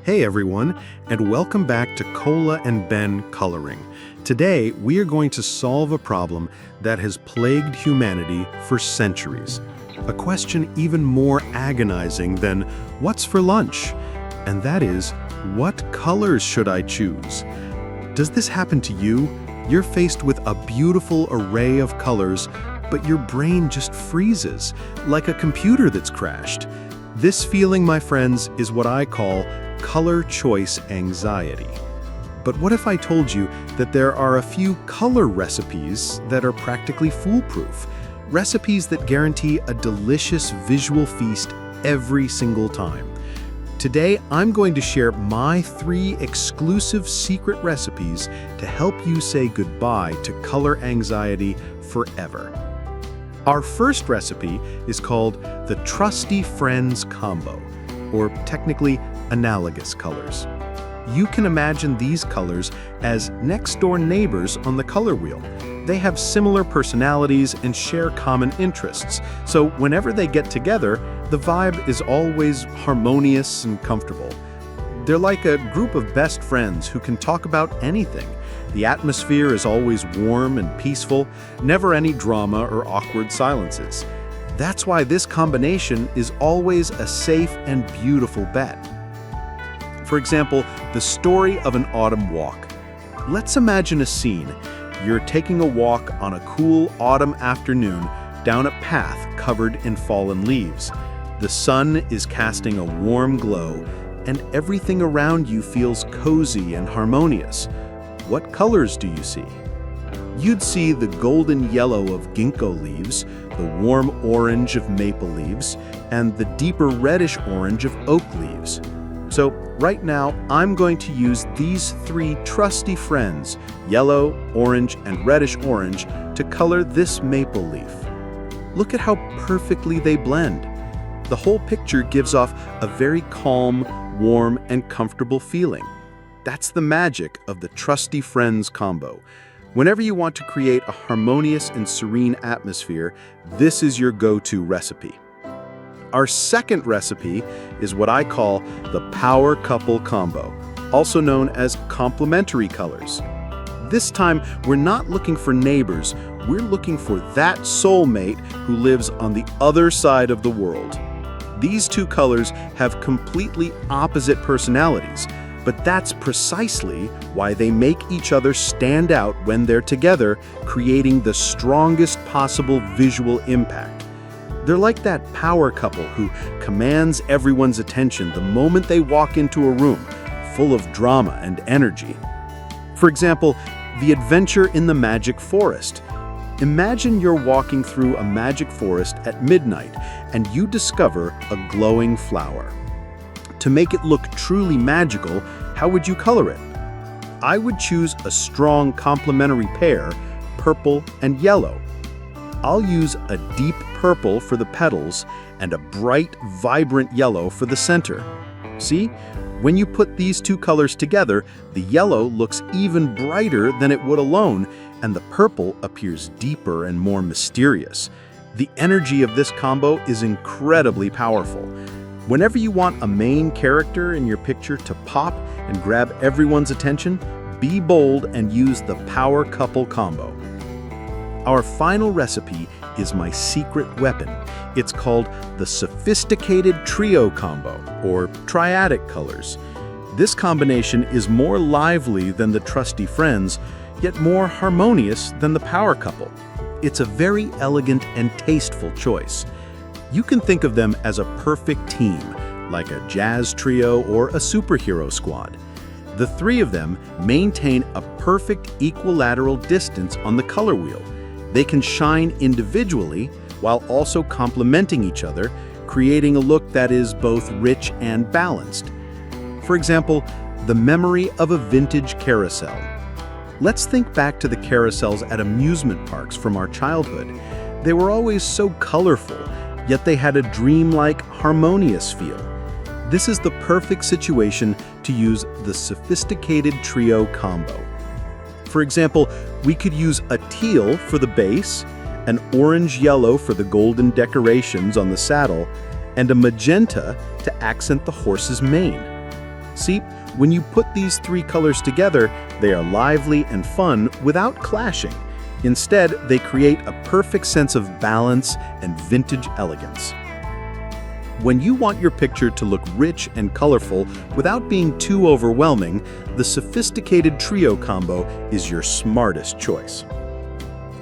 Hey everyone, and welcome back to Cola and Ben Coloring. Today, we are going to solve a problem that has plagued humanity for centuries. A question even more agonizing than, what's for lunch? And that is, what colors should I choose? Does this happen to you? You're faced with a beautiful array of colors, but your brain just freezes, like a computer that's crashed. This feeling, my friends, is what I call color choice anxiety. But what if I told you that there are a few color recipes that are practically foolproof? Recipes that guarantee a delicious visual feast every single time. Today, I'm going to share my 3 exclusive secret recipes to help you say goodbye to color anxiety forever. Our first recipe is called the Trusty Friends combo, or technically analogous colors. You can imagine these colors as next-door neighbors on the color wheel. They have similar personalities and share common interests, so whenever they get together, the vibe is always harmonious and comfortable. They're like a group of best friends who can talk about anything. The atmosphere is always warm and peaceful, never any drama or awkward silences. That's why this combination is always a safe and beautiful bet. For example, the story of an autumn walk. Let's imagine a scene. You're taking a walk on a cool autumn afternoon down a path covered in fallen leaves. The sun is casting a warm glow, and everything around you feels cozy and harmonious. What colors do you see? You'd see the golden yellow of ginkgo leaves, the warm orange of maple leaves, and the deeper reddish orange of oak leaves. So right now, I'm going to use these 3 trusty friends, yellow, orange, and reddish orange, to color this maple leaf. Look at how perfectly they blend. The whole picture gives off a very calm, warm, and comfortable feeling. That's the magic of the Trusty Friends combo. Whenever you want to create a harmonious and serene atmosphere, this is your go-to recipe. Our second recipe is what I call the Power Couple combo, also known as complementary colors. This time, we're not looking for neighbors, we're looking for that soulmate who lives on the other side of the world. These 2 colors have completely opposite personalities, but that's precisely why they make each other stand out when they're together, creating the strongest possible visual impact. They're like that power couple who commands everyone's attention the moment they walk into a room, full of drama and energy. For example, the adventure in the magic forest. Imagine you're walking through a magic forest at midnight and you discover a glowing flower. To make it look truly magical, how would you color it? I would choose a strong complementary pair, purple and yellow. I'll use a deep purple for the petals and a bright, vibrant yellow for the center. See? When you put these 2 colors together, the yellow looks even brighter than it would alone, and the purple appears deeper and more mysterious. The energy of this combo is incredibly powerful. Whenever you want a main character in your picture to pop and grab everyone's attention, be bold and use the Power Couple combo. Our final recipe is my secret weapon. It's called the Sophisticated Trio combo, or Triadic colors. This combination is more lively than the Trusty Friends, yet more harmonious than the Power Couple. It's a very elegant and tasteful choice. You can think of them as a perfect team, like a jazz trio or a superhero squad. The 3 of them maintain a perfect equilateral distance on the color wheel. They can shine individually while also complementing each other, creating a look that is both rich and balanced. For example, the memory of a vintage carousel. Let's think back to the carousels at amusement parks from our childhood. They were always so colorful, yet they had a dreamlike, harmonious feel. This is the perfect situation to use the Sophisticated Trio combo. For example, we could use a teal for the base, an orange-yellow for the golden decorations on the saddle, and a magenta to accent the horse's mane. See, when you put these three colors together, they are lively and fun without clashing. Instead, they create a perfect sense of balance and vintage elegance. When you want your picture to look rich and colorful without being too overwhelming, the sophisticated trio combo is your smartest choice.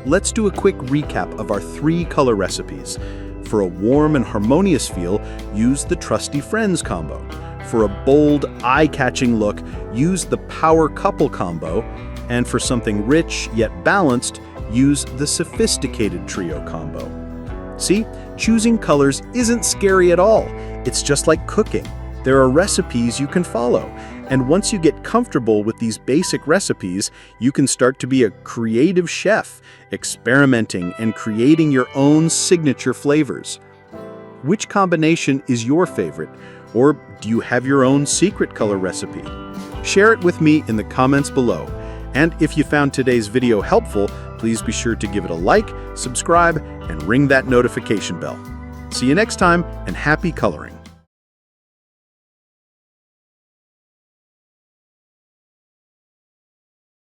Let's do a quick recap of our 3 color recipes. For a warm and harmonious feel, use the Trusty Friends combo. For a bold, eye-catching look, use the Power Couple combo. And for something rich yet balanced, use the Sophisticated Trio combo. See, choosing colors isn't scary at all. It's just like cooking. There are recipes you can follow. And once you get comfortable with these basic recipes, you can start to be a creative chef, experimenting and creating your own signature flavors. Which combination is your favorite? Or do you have your own secret color recipe? Share it with me in the comments below. And if you found today's video helpful, please be sure to give it a like, subscribe, and ring that notification bell. See you next time, and happy coloring!